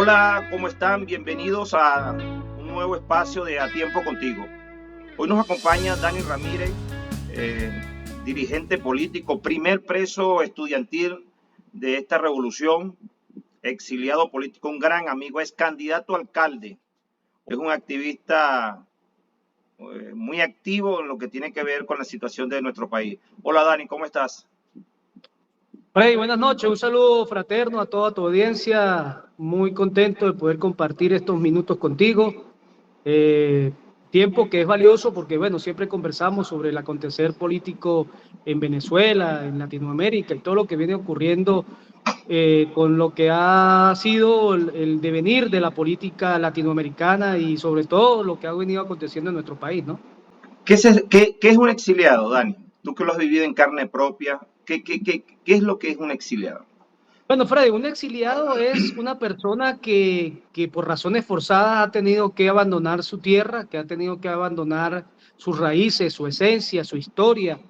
Hola, ¿cómo están? Bienvenidos a un nuevo espacio de A Tiempo Contigo. Hoy nos acompaña Dani Ramírez, dirigente político, primer preso estudiantil de esta revolución, exiliado político, un gran amigo, es candidato a alcalde, es un activista muy activo en lo que tiene que ver con la situación de nuestro país. Hola Dani, ¿cómo estás? Hey, buenas noches, un saludo fraterno a toda tu audiencia, muy contento de poder compartir estos minutos contigo, eh, tiempo que es valioso porque, bueno, siempre conversamos sobre el acontecer político en Venezuela, en Latinoamérica y todo lo que viene ocurriendo con lo que ha sido el devenir de la política latinoamericana y sobre todo lo que ha venido aconteciendo en nuestro país, ¿no? ¿Qué es un exiliado, Dani? Tú que lo has vivido en carne propia, ¿qué es lo que es un exiliado? Bueno, Freddy, un exiliado es una persona que por razones forzadas ha tenido que abandonar su tierra, que ha tenido que abandonar sus raíces, su esencia, su historia,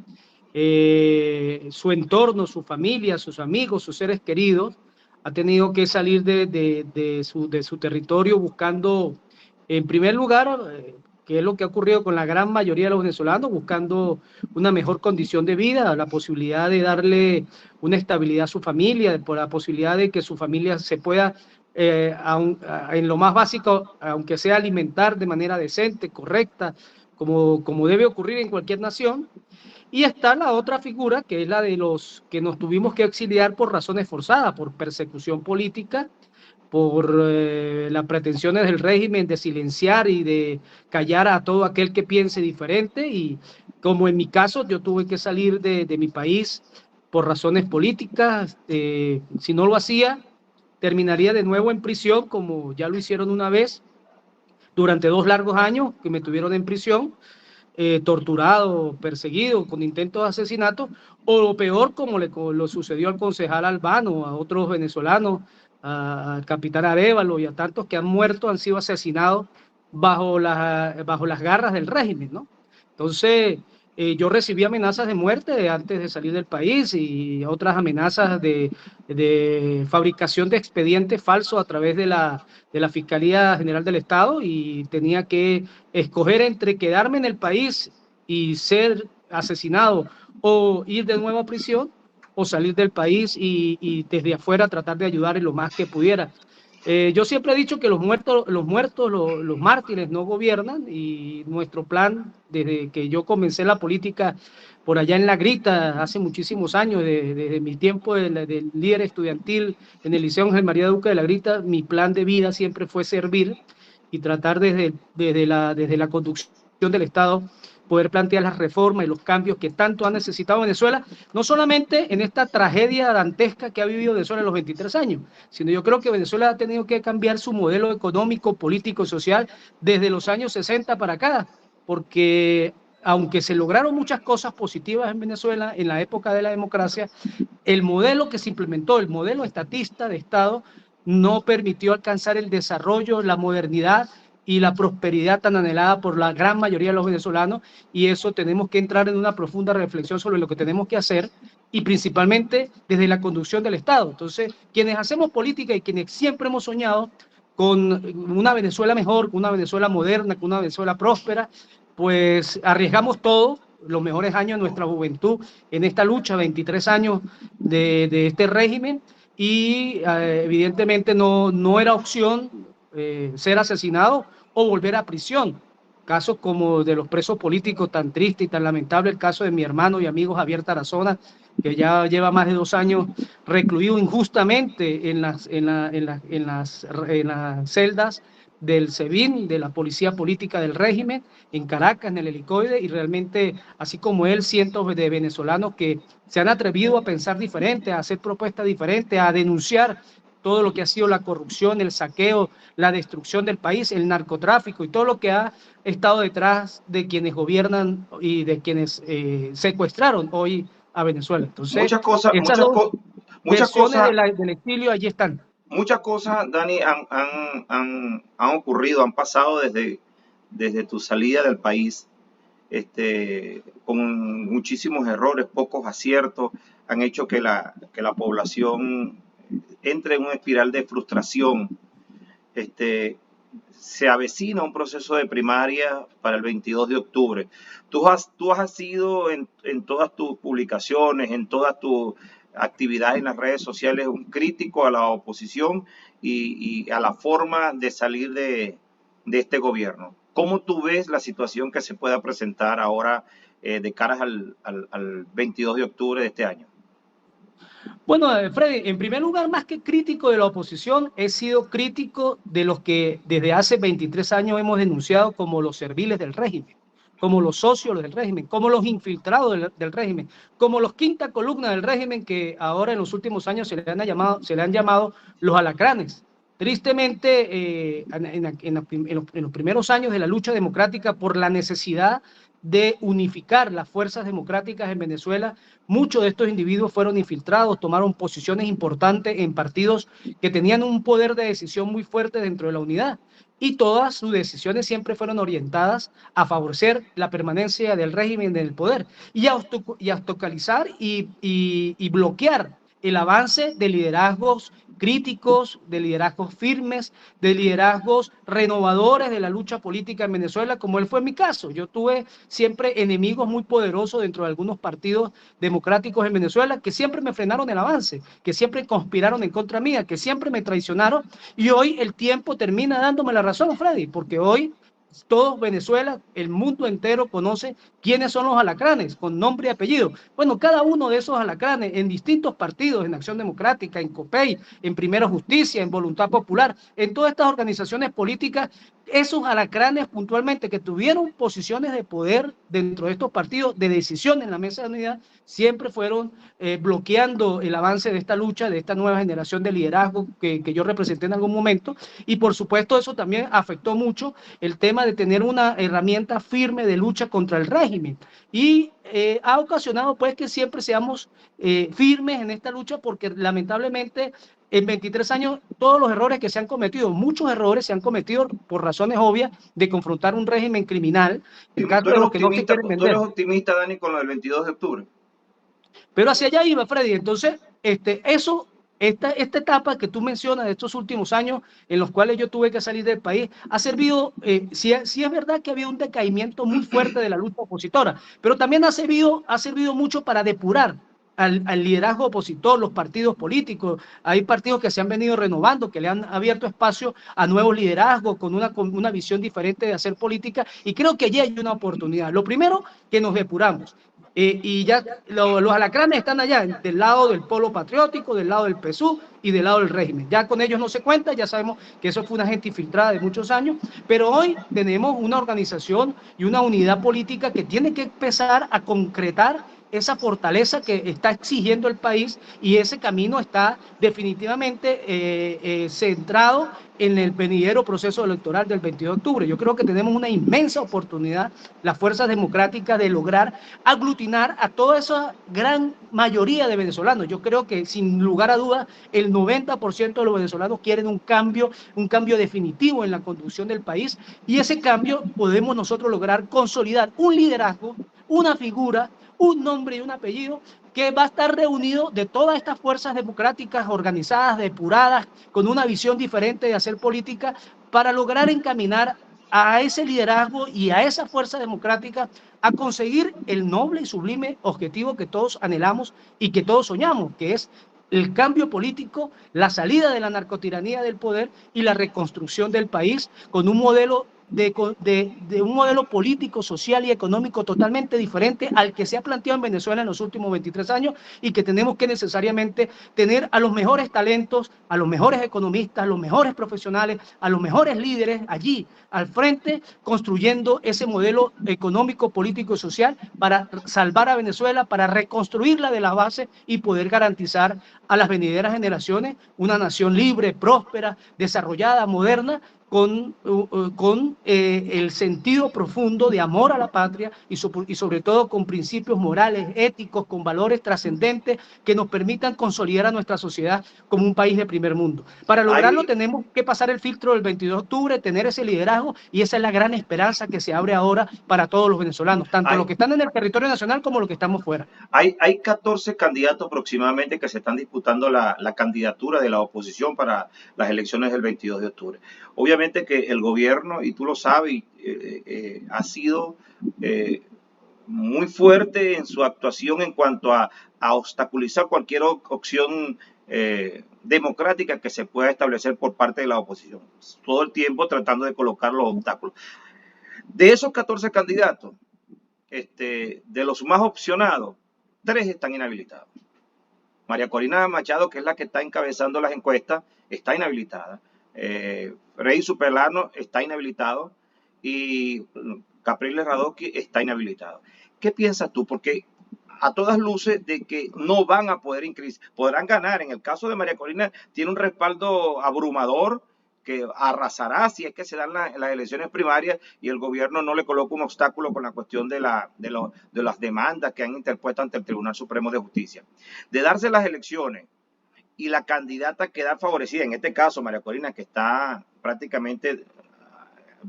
su entorno, su familia, sus amigos, sus seres queridos. Ha tenido que salir de su territorio buscando, en primer lugar, que es lo que ha ocurrido con la gran mayoría de los venezolanos, buscando una mejor condición de vida, la posibilidad de darle una estabilidad a su familia, por la posibilidad de que su familia se pueda, en lo más básico, aunque sea alimentar de manera decente, correcta, como debe ocurrir en cualquier nación. Y está la otra figura, que es la de los que nos tuvimos que exiliar por razones forzadas, por persecución política, por las pretensiones del régimen de silenciar y de callar a todo aquel que piense diferente. Y como en mi caso, yo tuve que salir de mi país por razones políticas. Si no lo hacía, terminaría de nuevo en prisión, como ya lo hicieron una vez, durante 2 largos años que me tuvieron en prisión, torturado, perseguido, con intentos de asesinato, o lo peor, como lo sucedió al concejal Albano, a otros venezolanos, al capitán Arévalo y a tantos que han muerto, han sido asesinados bajo las garras del régimen, ¿no? Entonces, yo recibí amenazas de muerte antes de salir del país y otras amenazas de fabricación de expedientes falsos a través de la Fiscalía General del Estado, y tenía que escoger entre quedarme en el país y ser asesinado o ir de nuevo a prisión, o salir del país y desde afuera tratar de ayudar en lo más que pudiera. Yo siempre he dicho que los mártires no gobiernan, y nuestro plan, desde que yo comencé la política por allá en La Grita, hace muchísimos años, desde mi tiempo del líder estudiantil en el Liceo Ángel María Duque de La Grita, mi plan de vida siempre fue servir y tratar desde la conducción del Estado poder plantear las reformas y los cambios que tanto ha necesitado Venezuela, no solamente en esta tragedia dantesca que ha vivido Venezuela en los 23 años, sino yo creo que Venezuela ha tenido que cambiar su modelo económico, político, social desde los años 60 para acá, porque aunque se lograron muchas cosas positivas en Venezuela en la época de la democracia, el modelo que se implementó, el modelo estatista de Estado, no permitió alcanzar el desarrollo, la modernidad y la prosperidad tan anhelada por la gran mayoría de los venezolanos, y eso tenemos que entrar en una profunda reflexión sobre lo que tenemos que hacer, y principalmente desde la conducción del Estado. Entonces, quienes hacemos política y quienes siempre hemos soñado con una Venezuela mejor, con una Venezuela moderna, con una Venezuela próspera, pues arriesgamos todo, los mejores años de nuestra juventud en esta lucha, 23 años de este régimen, y evidentemente no era opción ser asesinado o volver a prisión. Casos como de los presos políticos, tan triste y tan lamentable el caso de mi hermano y amigo Javier Tarazona, que ya lleva más de 2 años recluido injustamente en las celdas del SEBIN, de la Policía Política del Régimen, en Caracas, en el Helicoide, y realmente, así como él, cientos de venezolanos que se han atrevido a pensar diferente, a hacer propuestas diferentes, a denunciar todo lo que ha sido la corrupción, el saqueo, la destrucción del país, el narcotráfico y todo lo que ha estado detrás de quienes gobiernan y de quienes secuestraron hoy a Venezuela. Entonces, Muchas cosas, esas dos muchas versiones cosas, del exilio allí están. muchas cosas, Dani, han ocurrido, han pasado desde tu salida del país, con muchísimos errores, pocos aciertos, han hecho que la población entre en una espiral de frustración. se avecina un proceso de primaria para el 22 de octubre. Tú has sido en todas tus publicaciones, en todas tus actividades en las redes sociales, un crítico a la oposición y a la forma de salir de este gobierno. ¿Cómo tú ves la situación que se pueda presentar ahora de caras al 22 de octubre de este año? Bueno, Freddy, en primer lugar, más que crítico de la oposición, he sido crítico de los que desde hace 23 años hemos denunciado como los serviles del régimen, como los socios del régimen, como los infiltrados del régimen, como los quinta columna del régimen que ahora en los últimos años se le han llamado los alacranes. Tristemente, en los primeros años de la lucha democrática por la necesidad de unificar las fuerzas democráticas en Venezuela, muchos de estos individuos fueron infiltrados, tomaron posiciones importantes en partidos que tenían un poder de decisión muy fuerte dentro de la unidad. Y todas sus decisiones siempre fueron orientadas a favorecer la permanencia del régimen en el poder y a obstaculizar y bloquear el avance de liderazgos críticos, de liderazgos firmes, de liderazgos renovadores de la lucha política en Venezuela, como él fue en mi caso. Yo tuve siempre enemigos muy poderosos dentro de algunos partidos democráticos en Venezuela que siempre me frenaron el avance, que siempre conspiraron en contra mía, que siempre me traicionaron, y hoy el tiempo termina dándome la razón, Freddy, porque hoy todo Venezuela, el mundo entero conoce quiénes son los alacranes, con nombre y apellido. Bueno, cada uno de esos alacranes en distintos partidos, en Acción Democrática, en COPEI, en Primera Justicia, en Voluntad Popular, en todas estas organizaciones políticas, esos alacranes puntualmente que tuvieron posiciones de poder dentro de estos partidos, de decisión en la mesa de unidad, siempre fueron bloqueando el avance de esta lucha, de esta nueva generación de liderazgo que yo representé en algún momento, y por supuesto eso también afectó mucho el tema de tener una herramienta firme de lucha contra el régimen, y ha ocasionado pues que siempre seamos firmes en esta lucha, porque lamentablemente en 23 años todos los errores que se han cometido, muchos errores se han cometido por razones obvias de confrontar un régimen criminal. El caso de los que no te quieren vender. Tú eres optimista, Dani, con lo del 22 de octubre. Pero hacia allá iba, Freddy. Entonces, esta etapa que tú mencionas de estos últimos años en los cuales yo tuve que salir del país, ha servido, sí es verdad que había un decaimiento muy fuerte de la lucha opositora, pero también ha servido mucho para depurar al liderazgo opositor, los partidos políticos. Hay partidos que se han venido renovando, que le han abierto espacio a nuevos liderazgos con una visión diferente de hacer política, y creo que allí hay una oportunidad. Lo primero, que nos depuramos. Y ya los alacranes están allá, del lado del polo patriótico, del lado del PSUV y del lado del régimen. Ya con ellos no se cuenta, ya sabemos que eso fue una gente infiltrada de muchos años, pero hoy tenemos una organización y una unidad política que tiene que empezar a concretar esa fortaleza que está exigiendo el país, y ese camino está definitivamente centrado en el venidero proceso electoral del 22 de octubre. Yo creo que tenemos una inmensa oportunidad, las fuerzas democráticas, de lograr aglutinar a toda esa gran mayoría de venezolanos. Yo creo que sin lugar a dudas el 90% de los venezolanos quieren un cambio definitivo en la conducción del país, y ese cambio podemos nosotros lograr consolidar un liderazgo, una figura, un nombre y un apellido que va a estar reunido de todas estas fuerzas democráticas organizadas, depuradas, con una visión diferente de hacer política, para lograr encaminar a ese liderazgo y a esa fuerza democrática a conseguir el noble y sublime objetivo que todos anhelamos y que todos soñamos, que es el cambio político, la salida de la narcotiranía del poder y la reconstrucción del país con un modelo de un modelo político, social y económico totalmente diferente al que se ha planteado en Venezuela en los últimos 23 años, y que tenemos que necesariamente tener a los mejores talentos, a los mejores economistas, a los mejores profesionales, a los mejores líderes allí al frente, construyendo ese modelo económico, político y social para salvar a Venezuela, para reconstruirla de la base y poder garantizar a las venideras generaciones una nación libre, próspera, desarrollada, moderna, con el sentido profundo de amor a la patria y sobre todo con principios morales, éticos, con valores trascendentes que nos permitan consolidar a nuestra sociedad como un país de primer mundo. Para lograrlo tenemos que pasar el filtro del 22 de octubre, tener ese liderazgo, y esa es la gran esperanza que se abre ahora para todos los venezolanos, tanto los que están en el territorio nacional como los que estamos fuera. Hay 14 candidatos aproximadamente que se están disputando la candidatura de la oposición para las elecciones del 22 de octubre. Obviamente que el gobierno, y tú lo sabes, ha sido muy fuerte en su actuación en cuanto a obstaculizar cualquier opción democrática que se pueda establecer por parte de la oposición. Todo el tiempo tratando de colocar los obstáculos. De esos 14 candidatos, de los más opcionados, 3 están inhabilitados. María Corina Machado, que es la que está encabezando las encuestas, está inhabilitada. Rey Superlano está inhabilitado y Capriles Radosky está inhabilitado. ¿Qué piensas tú? Porque a todas luces de que no van a poder inscribirse, podrán ganar. En el caso de María Corina tiene un respaldo abrumador que arrasará si es que se dan las elecciones primarias y el gobierno no le coloca un obstáculo con la cuestión de las demandas que han interpuesto ante el Tribunal Supremo de Justicia. De darse las elecciones y la candidata quedar favorecida, en este caso María Corina, que está prácticamente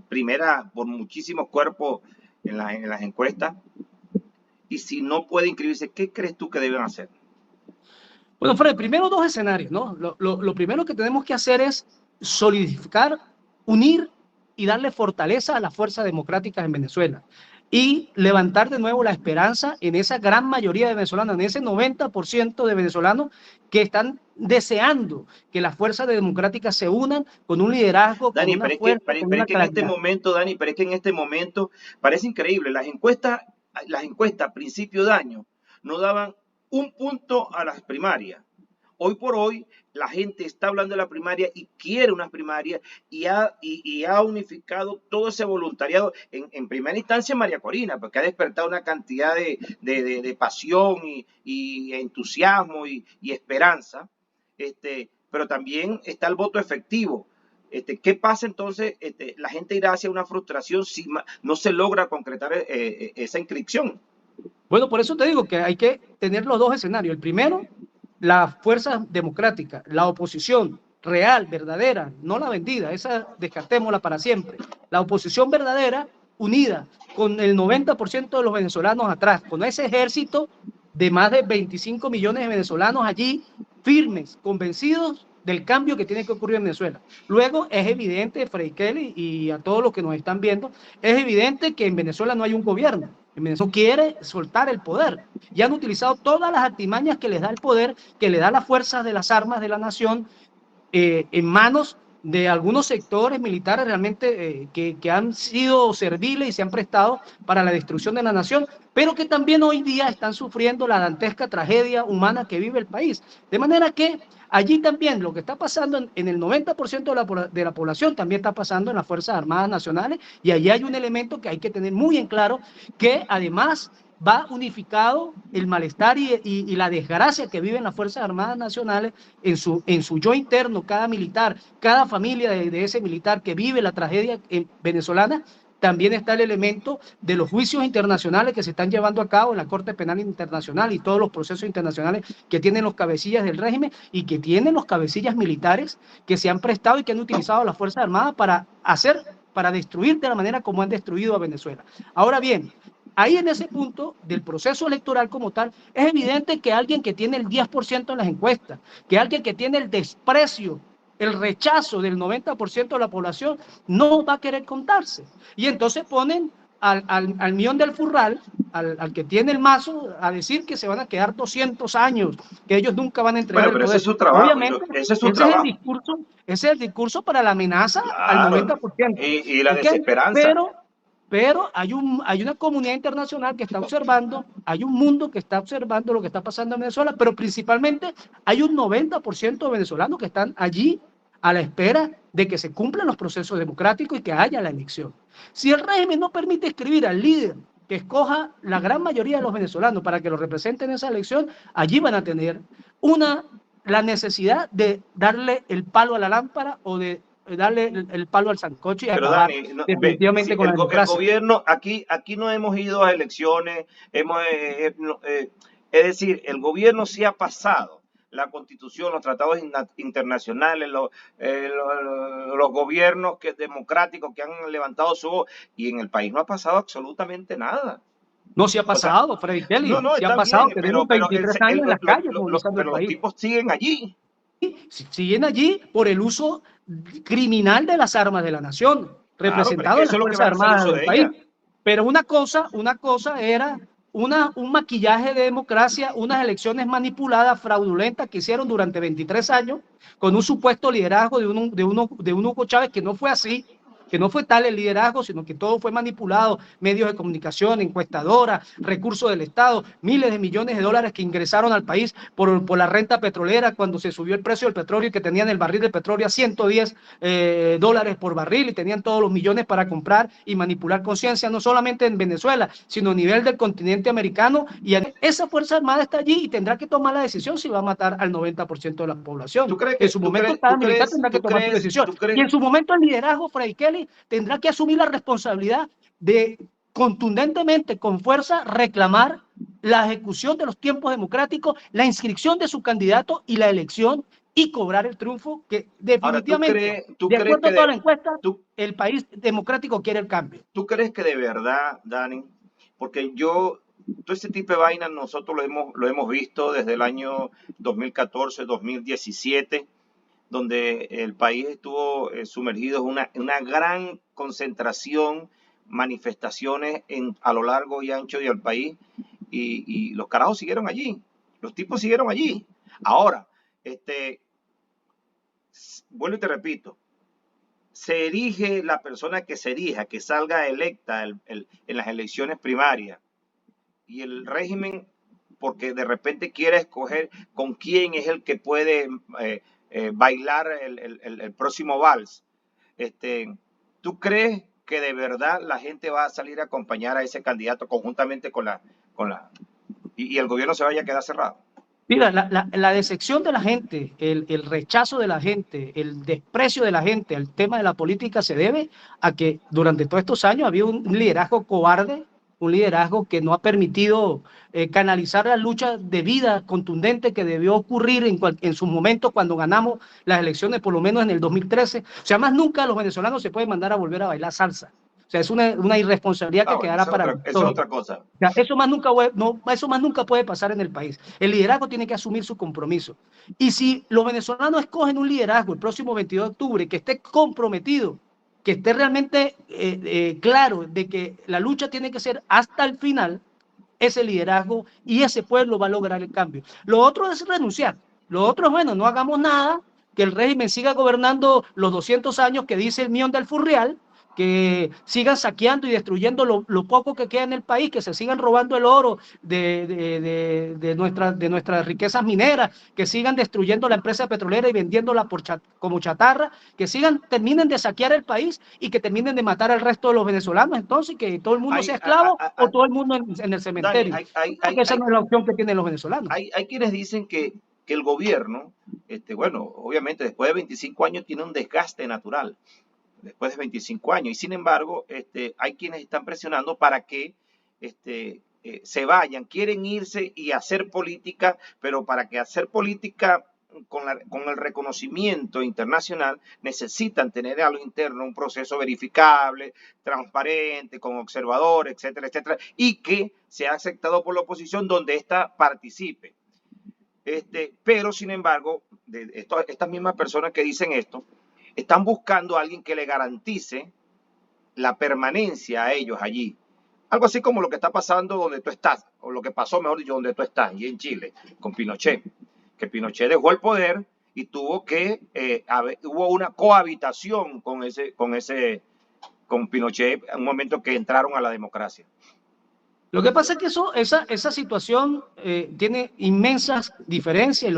primera por muchísimos cuerpos en las encuestas, y si no puede inscribirse, ¿qué crees tú que deben hacer? Bueno, Fred, primero 2 escenarios, ¿no? Lo primero que tenemos que hacer es solidificar, unir y darle fortaleza a las fuerzas democráticas en Venezuela y levantar de nuevo la esperanza en esa gran mayoría de venezolanos, en ese 90% de venezolanos que están deseando que las fuerzas democráticas se unan con un liderazgo, Dani, con una fuerza, pero es que en este momento, Dani, pero es que en este momento parece increíble. Las encuestas a principio de año no daban un punto a las primarias. Hoy por hoy la gente está hablando de la primaria y quiere unas primarias y ha unificado todo ese voluntariado. En primera instancia María Corina, porque ha despertado una cantidad de pasión y entusiasmo y esperanza. Pero también está el voto efectivo. ¿Qué pasa entonces? La gente irá hacia una frustración si no se logra concretar esa inscripción. Bueno, por eso te digo que hay que tener los 2 escenarios. El primero, la fuerza democrática, la oposición real, verdadera, no la vendida, esa descartémosla para siempre. La oposición verdadera, unida, con el 90% de los venezolanos atrás, con ese ejército de más de 25 millones de venezolanos allí, firmes, convencidos del cambio que tiene que ocurrir en Venezuela. Luego es evidente, Freddy Kelly y a todos los que nos están viendo, es evidente que en Venezuela no hay un gobierno. En Venezuela quiere soltar el poder y han utilizado todas las artimañas que les da el poder, que le da las fuerzas de las armas de la nación en manos de algunos sectores militares realmente que han sido serviles y se han prestado para la destrucción de la nación, pero que también hoy día están sufriendo la dantesca tragedia humana que vive el país. De manera que allí también lo que está pasando en el 90% de la población también está pasando en las Fuerzas Armadas Nacionales, y allí hay un elemento que hay que tener muy en claro, que además va unificado el malestar y la desgracia que viven las Fuerzas Armadas Nacionales en su yo interno, cada militar, cada familia de ese militar que vive la tragedia venezolana. También está el elemento de los juicios internacionales que se están llevando a cabo en la Corte Penal Internacional y todos los procesos internacionales que tienen los cabecillas del régimen y que tienen los cabecillas militares que se han prestado y que han utilizado a las Fuerzas Armadas para destruir de la manera como han destruido a Venezuela. Ahora bien, ahí en ese punto del proceso electoral como tal, es evidente que alguien que tiene el 10% en las encuestas, que alguien que tiene el desprecio, el rechazo del 90% de la población, no va a querer contarse. Y entonces ponen al millón del Furral, al que tiene el mazo, a decir que se van a quedar 200 años, que ellos nunca van a entregar el poder. Ese es su trabajo. Obviamente, ese es el discurso para la amenaza, claro, al 90%. Y la desesperanza. Pero hay una comunidad internacional que está observando, hay un mundo que está observando lo que está pasando en Venezuela, pero principalmente hay un 90% de venezolanos que están allí a la espera de que se cumplan los procesos democráticos y que haya la elección. Si el régimen no permite escribir al líder que escoja la gran mayoría de los venezolanos para que lo representen en esa elección, allí van a tener la necesidad de darle el palo a la lámpara o de darle el palo al sancocho y Pero acabar Dani, no, definitivamente sí, con la el democracia. gobierno, aquí no hemos ido a elecciones, es decir, el gobierno sí ha pasado la constitución, los tratados internacionales, los gobiernos democráticos que han levantado su voz, y en el país no ha pasado absolutamente nada. No, se ha O sea, pasado, Freddy no, Kelly, no, se ha está bien, pasado. Tenemos 23 años en las calles movilizando el pero los país. tipos siguen allí. Siguen allí por el uso criminal de las armas de la nación, Claro, pero es representado que en eso las es lo que Fuerzas van a hacer Armadas uso del de país. ella. Pero una cosa era un maquillaje de democracia, unas elecciones manipuladas, fraudulentas que hicieron durante 23 años con un supuesto liderazgo de un Hugo Chávez que no fue así, que no fue tal el liderazgo, sino que todo fue manipulado, medios de comunicación, encuestadoras, recursos del Estado, miles de millones de dólares que ingresaron al país por la renta petrolera cuando se subió el precio del petróleo y que tenían el barril de petróleo a 110 dólares por barril y tenían todos los millones para comprar y manipular conciencia, no solamente en Venezuela, sino a nivel del continente americano. Y esa Fuerza Armada está allí y tendrá que tomar la decisión si va a matar al 90% de la población. ¿Tú crees En que, su momento cada militar tendrá que tomar su decisión. tú Y crees? en su momento el liderazgo, Freddy Kelly, tendrá que asumir la responsabilidad de contundentemente, con fuerza, reclamar la ejecución de los tiempos democráticos, la inscripción de su candidato y la elección y cobrar el triunfo que Ahora, definitivamente, tú de crees acuerdo a toda la encuesta, tú, el país democrático quiere el cambio. tú crees que de verdad, Dani, porque todo este tipo de vainas nosotros lo hemos visto desde el año 2014, 2017, donde el país estuvo sumergido en una gran concentración, manifestaciones a lo largo y ancho del país, y los carajos siguieron allí, los tipos siguieron allí. Ahora, vuelvo y te repito, se elige la persona que se elija, que salga electa en las elecciones primarias, y el régimen, porque de repente quiere escoger con quién es el que puede bailar el próximo vals. ¿Tú crees que de verdad la gente va a salir a acompañar a ese candidato conjuntamente y el gobierno se vaya a quedar cerrado? Mira, la decepción de la gente, el rechazo de la gente, el desprecio de la gente al tema de la política se debe a que durante todos estos años había un liderazgo cobarde, un liderazgo que no ha permitido canalizar la lucha de vida contundente que debió ocurrir en su momento cuando ganamos las elecciones, por lo menos en el 2013. O sea, más nunca los venezolanos se pueden mandar a volver a bailar salsa. O sea, es una irresponsabilidad que Bueno, quedará para eso es otra cosa. ya, eso más nunca puede pasar en el país. El liderazgo tiene que asumir su compromiso. Y si los venezolanos escogen un liderazgo el próximo 22 de octubre que esté comprometido, que esté realmente claro de que la lucha tiene que ser hasta el final, ese liderazgo y ese pueblo va a lograr el cambio. Lo otro es renunciar. Lo otro es, bueno, no hagamos nada, que el régimen siga gobernando los 200 años que dice el Mion del Furrial, que sigan saqueando y destruyendo lo poco que queda en el país, que se sigan robando el oro de nuestras riquezas mineras, que sigan destruyendo la empresa petrolera y vendiéndola como chatarra, que terminen de saquear el país y que terminen de matar al resto de los venezolanos, entonces que todo el mundo sea esclavo o todo el mundo en el cementerio. Dani, porque esa no es la opción que tienen los venezolanos. Hay quienes dicen que el gobierno, bueno, obviamente después de 25 años tiene un desgaste natural, después de 25 años. Y sin embargo, hay quienes están presionando para que se vayan, quieren irse y hacer política, pero para que hacer política con el reconocimiento internacional necesitan tener a lo interno un proceso verificable, transparente, con observadores, etcétera, etcétera, y que sea aceptado por la oposición donde ésta participe. Pero sin embargo, estas mismas personas que dicen esto, están buscando a alguien que le garantice la permanencia a ellos allí. Algo así como lo que está pasando donde tú estás, o lo que pasó, mejor dicho, donde tú estás, y en Chile, con Pinochet. Que Pinochet dejó el poder y hubo una cohabitación con Pinochet en un momento que entraron a la democracia. Lo que pasa es que esa situación tiene inmensas diferencias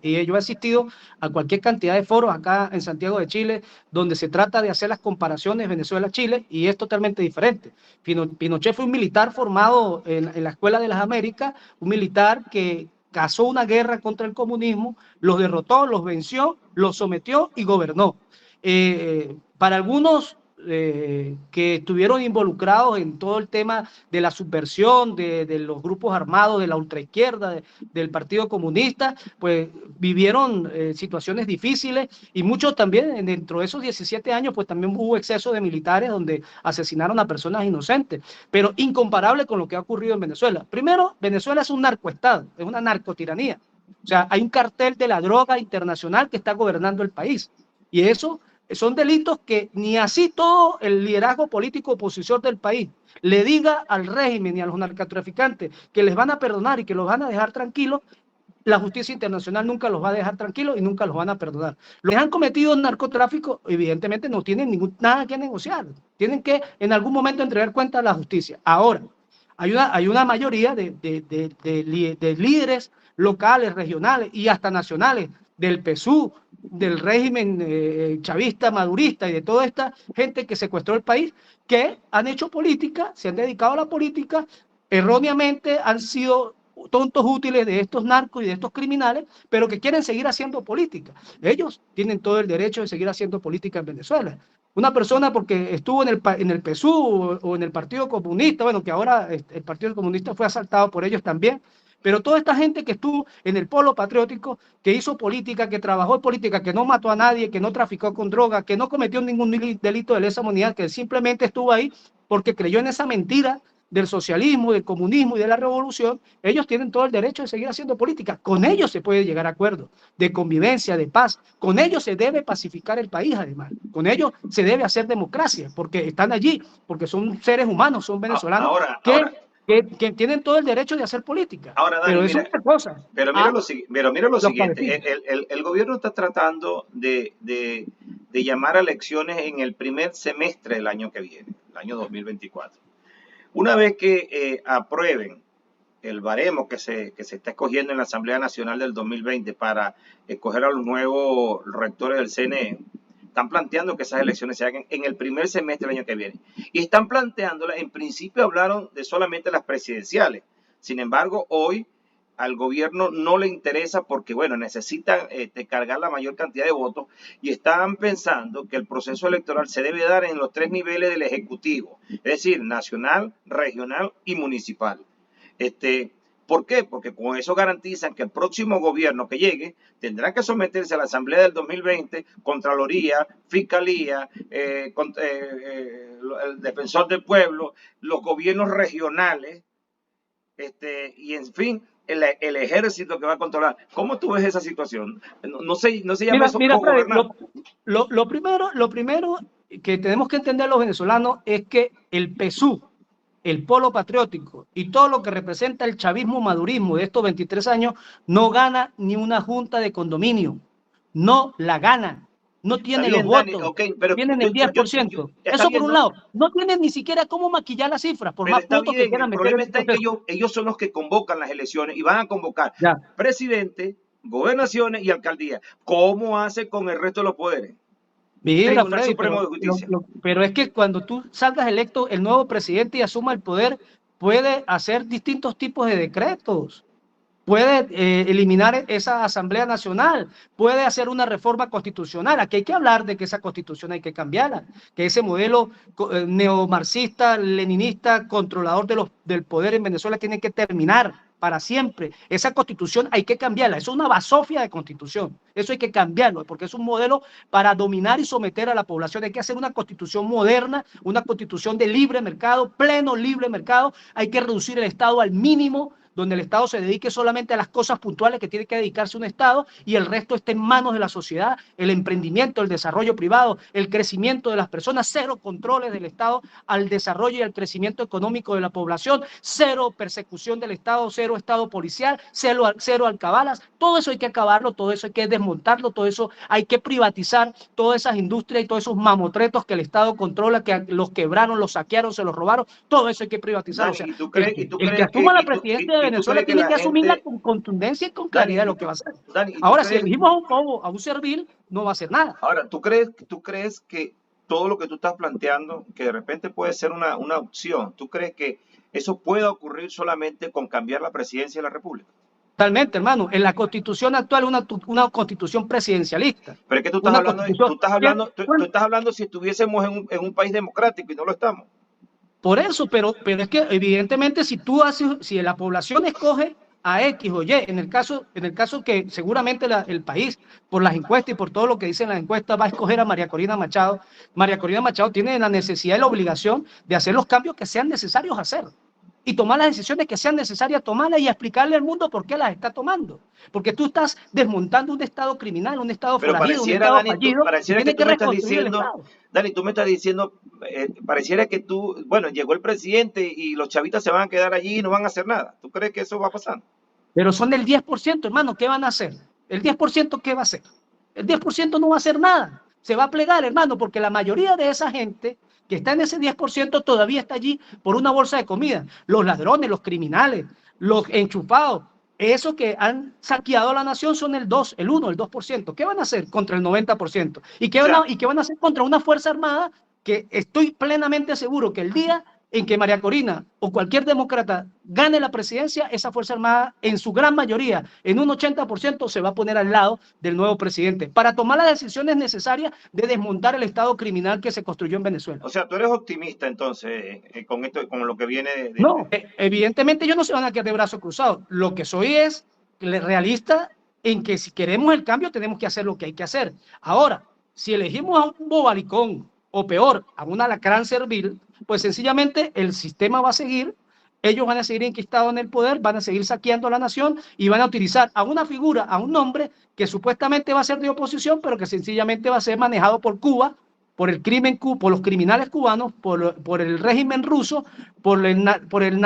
y yo he asistido a cualquier cantidad de foros acá en Santiago de Chile donde se trata de hacer las comparaciones Venezuela-Chile y es totalmente diferente. Pinochet fue un militar formado en la Escuela de las Américas, un militar que casó una guerra contra el comunismo, los derrotó, los venció, los sometió y gobernó. Para algunos que estuvieron involucrados en todo el tema de la subversión de los grupos armados de la ultraizquierda, del Partido Comunista, pues vivieron situaciones difíciles y muchos también dentro de esos 17 años pues también hubo exceso de militares donde asesinaron a personas inocentes, pero incomparable con lo que ha ocurrido en Venezuela. Primero, Venezuela es un narcoestado, es una narcotiranía. O sea, hay un cartel de la droga internacional que está gobernando el país y eso son delitos que ni así todo el liderazgo político opositor del país le diga al régimen y a los narcotraficantes que les van a perdonar y que los van a dejar tranquilos, la justicia internacional nunca los va a dejar tranquilos y nunca los van a perdonar. Los que han cometido narcotráfico, evidentemente, no tienen nada que negociar. Tienen que en algún momento entregar cuenta a la justicia. Ahora, hay una mayoría de líderes locales, regionales y hasta nacionales del PSUV, del régimen chavista, madurista y de toda esta gente que secuestró el país, que han hecho política, se han dedicado a la política, erróneamente han sido tontos útiles de estos narcos y de estos criminales, pero que quieren seguir haciendo política. Ellos tienen todo el derecho de seguir haciendo política en Venezuela. Una persona porque estuvo en el PSUV o en el Partido Comunista, bueno, que ahora el Partido Comunista fue asaltado por ellos también, pero toda esta gente que estuvo en el polo patriótico, que hizo política, que trabajó en política, que no mató a nadie, que no traficó con droga, que no cometió ningún delito de lesa humanidad, que simplemente estuvo ahí porque creyó en esa mentira del socialismo, del comunismo y de la revolución, ellos tienen todo el derecho de seguir haciendo política. Con ellos se puede llegar a acuerdos de convivencia, de paz. Con ellos se debe pacificar el país, además. Con ellos se debe hacer democracia, porque están allí, porque son seres humanos, son venezolanos que tienen todo el derecho de hacer política. Ahora, Dani, pero eso es otra cosa. Pero mira lo siguiente, el gobierno está tratando de llamar a elecciones en el primer semestre del año que viene, el año 2024. Una vez que aprueben el baremo que se está escogiendo en la Asamblea Nacional del 2020 para escoger a los nuevos rectores del CNE, están planteando que esas elecciones se hagan en el primer semestre del año que viene. Y están planteándolas, en principio hablaron de solamente las presidenciales. Sin embargo, hoy al gobierno no le interesa porque, bueno, necesitan cargar la mayor cantidad de votos y están pensando que el proceso electoral se debe dar en los 3 niveles del Ejecutivo, es decir, nacional, regional y municipal. ¿Por qué? Porque con eso garantizan que el próximo gobierno que llegue tendrá que someterse a la Asamblea del 2020, Contraloría, Fiscalía, el Defensor del Pueblo, los gobiernos regionales, y en fin, el ejército que va a controlar. ¿Cómo tú ves esa situación? No se llama eso gobernar. Lo primero que tenemos que entender los venezolanos es que el PSUV, el polo patriótico y todo lo que representa el chavismo madurismo de estos 23 años no gana ni una junta de condominio, no la gana, no tiene los votos, okay, tienen el 10%. Eso por un lado, no tienen ni siquiera cómo maquillar las cifras, por más votos que quieran meter. El problema está en que ellos son los que convocan las elecciones y van a convocar presidente, gobernaciones y alcaldías. ¿Cómo hace con el resto de los poderes? Mira, Freddy, pero es que cuando tú salgas electo, el nuevo presidente y asuma el poder, puede hacer distintos tipos de decretos, puede eliminar esa Asamblea Nacional, puede hacer una reforma constitucional. Aquí hay que hablar de que esa constitución hay que cambiarla, que ese modelo neomarxista, leninista, controlador del poder en Venezuela tiene que terminar para siempre. Esa constitución hay que cambiarla, eso es una basofia de constitución, eso hay que cambiarlo, porque es un modelo para dominar y someter a la población. Hay que hacer una constitución moderna, una constitución de libre mercado, pleno libre mercado. Hay que reducir el Estado al mínimo, donde el Estado se dedique solamente a las cosas puntuales que tiene que dedicarse un Estado y el resto esté en manos de la sociedad, el emprendimiento, el desarrollo privado, el crecimiento de las personas, cero controles del Estado al desarrollo y al crecimiento económico de la población, cero persecución del Estado, cero Estado policial, cero alcabalas. Todo eso hay que acabarlo, todo eso hay que desmontarlo, todo eso hay que privatizar, todas esas industrias y todos esos mamotretos que el Estado controla, que los quebraron, los saquearon, se los robaron, todo eso hay que privatizar. Dani, o sea, el que asuma la presidencia de Venezuela tiene que asumirla con contundencia y con claridad de lo que va a hacer. Ahora, si elegimos a un bobo, a un servil, no va a hacer nada. Ahora, ¿tú crees que todo lo que tú estás planteando, que de repente puede ser una opción, tú crees que eso pueda ocurrir solamente con cambiar la presidencia de la República? Totalmente, hermano. En la constitución actual es una constitución presidencialista. Pero es que tú estás hablando si estuviésemos en un país democrático y no lo estamos. Por eso, pero es que evidentemente si la población escoge a X o Y, en el caso que seguramente el país, por las encuestas y por todo lo que dicen las encuestas, va a escoger a María Corina Machado. María Corina Machado tiene la necesidad y la obligación de hacer los cambios que sean necesarios hacer y tomar las decisiones que sean necesarias tomarlas y explicarle al mundo por qué las está tomando. Porque tú estás desmontando un Estado criminal, un Estado forajido, un Estado fallido, pareciera que tú me estás diciendo, Dani, tú me estás diciendo, pareciera que bueno, llegó el presidente y los chavitas se van a quedar allí y no van a hacer nada. ¿Tú crees que eso va a pasar? Pero son del 10%, hermano, ¿qué van a hacer? ¿El 10% qué va a hacer? El 10% no va a hacer nada. Se va a plegar, hermano, porque la mayoría de esa gente que está en ese 10% todavía está allí por una bolsa de comida. Los ladrones, los criminales, los enchufados, esos que han saqueado a la nación son el 2, el 1, el 2%. ¿Qué van a hacer contra el 90%? ¿Y qué van a hacer contra una Fuerza Armada que estoy plenamente seguro que el día en que María Corina o cualquier demócrata gane la presidencia, esa Fuerza Armada en su gran mayoría, en un 80%, se va a poner al lado del nuevo presidente para tomar las decisiones necesarias de desmontar el Estado criminal que se construyó en Venezuela? O sea, tú eres optimista entonces con esto, con lo que viene No, evidentemente ellos no se van a quedar de brazos cruzados. Lo que soy es realista en que si queremos el cambio tenemos que hacer lo que hay que hacer. Ahora, si elegimos a un bobalicón o peor, a un alacrán servil, pues sencillamente el sistema va a seguir, ellos van a seguir enquistados en el poder, van a seguir saqueando a la nación y van a utilizar a una figura, a un hombre que supuestamente va a ser de oposición, pero que sencillamente va a ser manejado por Cuba, por el crimen, por los criminales cubanos, por el régimen ruso, por el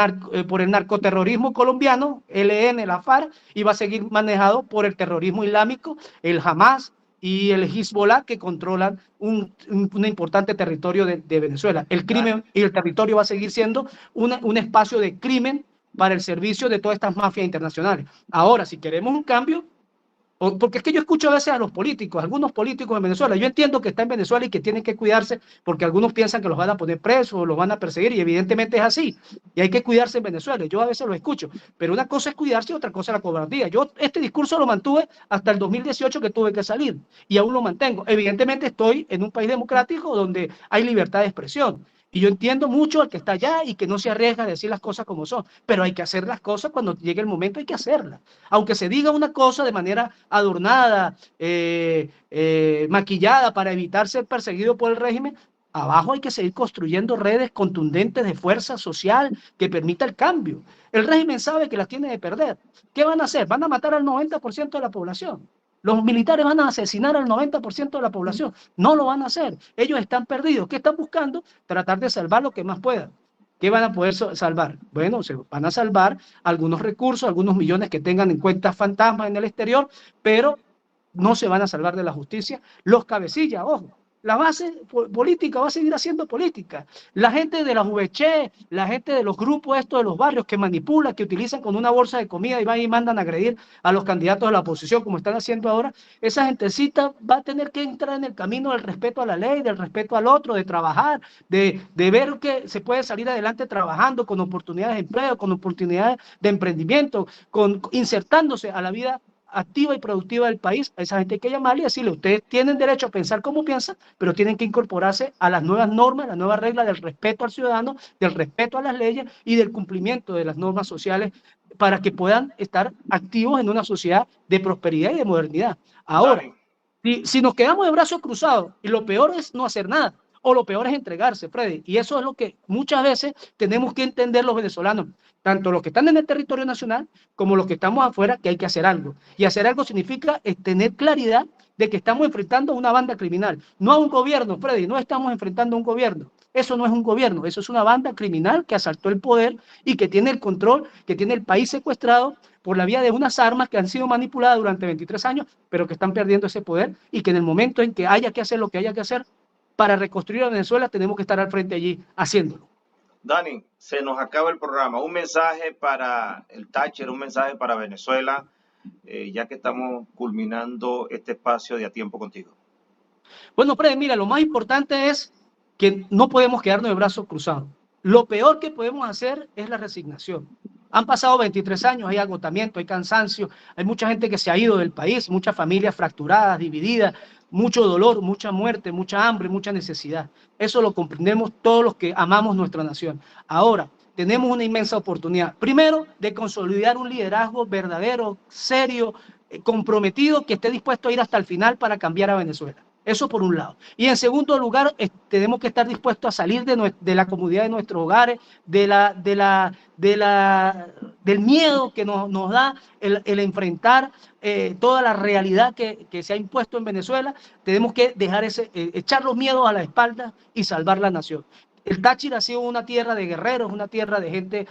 narcoterrorismo colombiano, ELN, la FARC, y va a seguir manejado por el terrorismo islámico, el Hamas y el Hezbollah, que controlan un importante territorio de Venezuela. El crimen y el territorio va a seguir siendo un espacio de crimen para el servicio de todas estas mafias internacionales. Ahora, si queremos un cambio, porque es que yo escucho a veces a los políticos, algunos políticos en Venezuela, yo entiendo que está en Venezuela y que tienen que cuidarse porque algunos piensan que los van a poner presos o los van a perseguir y evidentemente es así y hay que cuidarse en Venezuela, yo a veces lo escucho, pero una cosa es cuidarse y otra cosa es la cobardía. Yo este discurso lo mantuve hasta el 2018 que tuve que salir y aún lo mantengo. Evidentemente estoy en un país democrático donde hay libertad de expresión. Y yo entiendo mucho al que está allá y que no se arriesga a decir las cosas como son, pero hay que hacer las cosas cuando llegue el momento, hay que hacerlas. Aunque se diga una cosa de manera adornada, maquillada para evitar ser perseguido por el régimen, abajo hay que seguir construyendo redes contundentes de fuerza social que permita el cambio. El régimen sabe que las tiene de perder. ¿Qué van a hacer? Van a matar al 90% de la población. Los militares van a asesinar al 90% de la población. No lo van a hacer. Ellos están perdidos. ¿Qué están buscando? Tratar de salvar lo que más puedan. ¿Qué van a poder salvar? Bueno, se van a salvar algunos recursos, algunos millones que tengan en cuentas fantasmas en el exterior, pero no se van a salvar de la justicia. Los cabecillas, ojo, la base política va a seguir haciendo política. La gente de la VC, la gente de los grupos estos de los barrios que manipulan, que utilizan con una bolsa de comida y van y mandan a agredir a los candidatos de la oposición, como están haciendo ahora, esa gentecita va a tener que entrar en el camino del respeto a la ley, del respeto al otro, de trabajar, de ver que se puede salir adelante trabajando con oportunidades de empleo, con oportunidades de emprendimiento, insertándose a la vida activa y productiva del país. A esa gente hay que llamarle y decirle, ustedes tienen derecho a pensar como piensan, pero tienen que incorporarse a las nuevas normas, las nuevas reglas del respeto al ciudadano, del respeto a las leyes y del cumplimiento de las normas sociales para que puedan estar activos en una sociedad de prosperidad y de modernidad. Ahora, si nos quedamos de brazos cruzados y lo peor es no hacer nada, o lo peor es entregarse, Freddy, y eso es lo que muchas veces tenemos que entender los venezolanos, tanto los que están en el territorio nacional como los que estamos afuera, que hay que hacer algo. Y hacer algo significa tener claridad de que estamos enfrentando a una banda criminal, no a un gobierno, Freddy, no estamos enfrentando a un gobierno. Eso no es un gobierno, eso es una banda criminal que asaltó el poder y que tiene el control, que tiene el país secuestrado por la vía de unas armas que han sido manipuladas durante 23 años, pero que están perdiendo ese poder y que en el momento en que haya que hacer lo que haya que hacer para reconstruir a Venezuela, tenemos que estar al frente allí haciéndolo. Dani, se nos acaba el programa. Un mensaje para el Táchira, un mensaje para Venezuela, ya que estamos culminando este espacio de A Tiempo Contigo. Bueno, Fred, mira, lo más importante es que no podemos quedarnos de brazos cruzados. Lo peor que podemos hacer es la resignación. Han pasado 23 años, hay agotamiento, hay cansancio, hay mucha gente que se ha ido del país, muchas familias fracturadas, divididas, mucho dolor, mucha muerte, mucha hambre, mucha necesidad. Eso lo comprendemos todos los que amamos nuestra nación. Ahora, tenemos una inmensa oportunidad, primero, de consolidar un liderazgo verdadero, serio, comprometido, que esté dispuesto a ir hasta el final para cambiar a Venezuela. Eso por un lado. Y en segundo lugar, tenemos que estar dispuestos a salir de la comodidad de nuestros hogares, del miedo que nos da el enfrentar toda la realidad que se ha impuesto en Venezuela. Tenemos que dejar echar los miedos a la espalda y salvar la nación. El Táchira ha sido una tierra de guerreros, una tierra de gente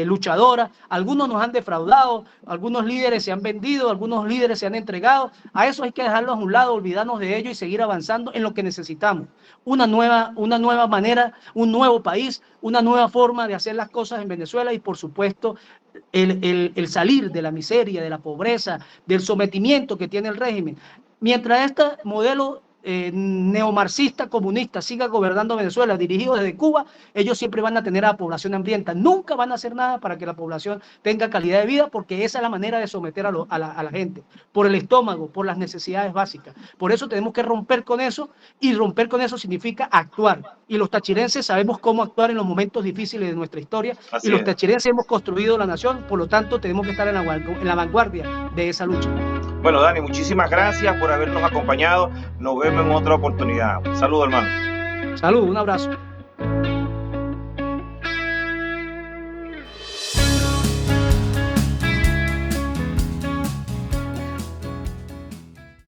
luchadora. Algunos nos han defraudado, algunos líderes se han vendido, algunos líderes se han entregado. A eso hay que dejarlos a un lado, olvidarnos de ello y seguir avanzando en lo que necesitamos. Una nueva manera, un nuevo país, una nueva forma de hacer las cosas en Venezuela y, por supuesto, el salir de la miseria, de la pobreza, del sometimiento que tiene el régimen. Mientras este modelo neomarxista comunista siga gobernando Venezuela, dirigido desde Cuba, ellos siempre van a tener a la población hambrienta. Nunca van a hacer nada para que la población tenga calidad de vida, porque esa es la manera de someter a la gente, por el estómago, por las necesidades básicas. Por eso tenemos que romper con eso, y romper con eso significa actuar. Y los tachirenses sabemos cómo actuar en los momentos difíciles de nuestra historia. Así y los tachirenses hemos construido la nación, por lo tanto tenemos que estar en la vanguardia de esa lucha. Bueno, Dani, muchísimas gracias por habernos acompañado. Nos vemos en otra oportunidad. Saludos, hermano. Salud, un abrazo.